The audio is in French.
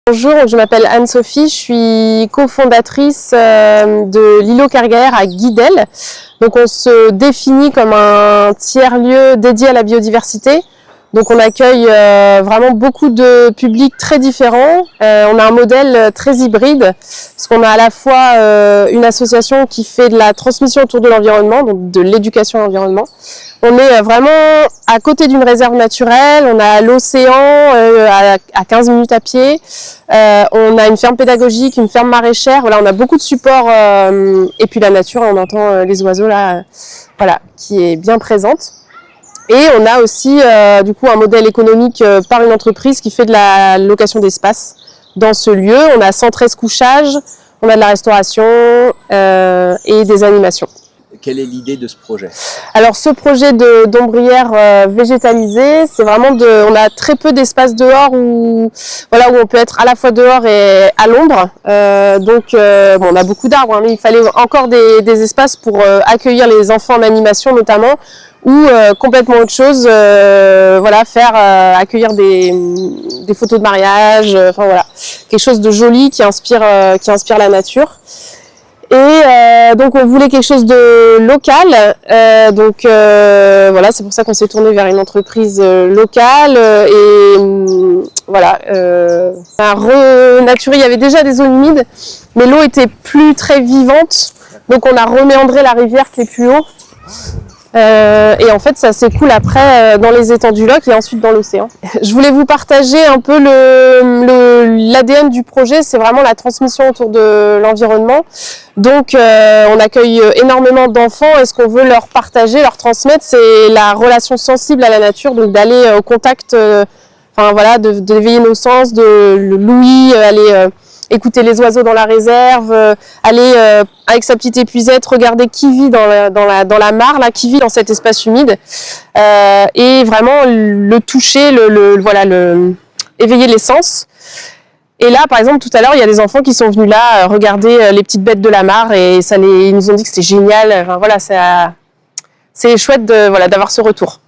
Bonjour, je m'appelle Anne-Sophie, je suis cofondatrice de l'îlot Kerguelen à Guidel. Donc on se définit comme un tiers-lieu dédié à la biodiversité. Donc on accueille vraiment beaucoup de publics très différents. On a un modèle très hybride, parce qu'on a à la fois une association qui fait de la transmission autour de l'environnement, donc de l'éducation à l'environnement. On est vraiment à côté d'une réserve naturelle, on a l'océan à 15 minutes à pied, on a une ferme pédagogique, une ferme maraîchère, voilà, on a beaucoup de supports et puis la nature, on entend les oiseaux là, voilà, qui est bien présente. Et on a aussi du coup un modèle économique par une entreprise qui fait de la location d'espace dans ce lieu. On a 113 couchages, on a de la restauration et des animations. Quelle est l'idée de ce projet? Alors ce projet d'ombrière végétalisée, c'est vraiment on a très peu d'espace dehors où on peut être à la fois dehors et à l'ombre. Bon, on a beaucoup d'arbres, hein, mais il fallait encore des espaces pour accueillir les enfants en animation notamment, ou complètement autre chose, accueillir des photos de mariage, quelque chose de joli qui inspire la nature. Et donc on voulait quelque chose de local, c'est pour ça qu'on s'est tourné vers une entreprise locale à renaturé. Il y avait déjà des zones humides, mais l'eau était plus très vivante, donc on a reméandré la rivière qui est plus haut. Et en fait ça s'écoule après dans les étangs du Loc et ensuite dans l'océan. Je voulais vous partager un peu l'ADN du projet, c'est vraiment la transmission autour de l'environnement. Donc on accueille énormément d'enfants et ce qu'on veut leur partager, leur transmettre, c'est la relation sensible à la nature, donc d'aller au contact, d'éveiller nos sens, de l'ouïe, aller écouter les oiseaux dans la réserve, aller avec sa petite épuisette regarder qui vit dans la mare, là, qui vit dans cet espace humide, et vraiment le toucher, éveiller les sens. Et là, par exemple, tout à l'heure, il y a des enfants qui sont venus là regarder les petites bêtes de la mare et ils nous ont dit que c'était génial. C'est chouette d'avoir ce retour.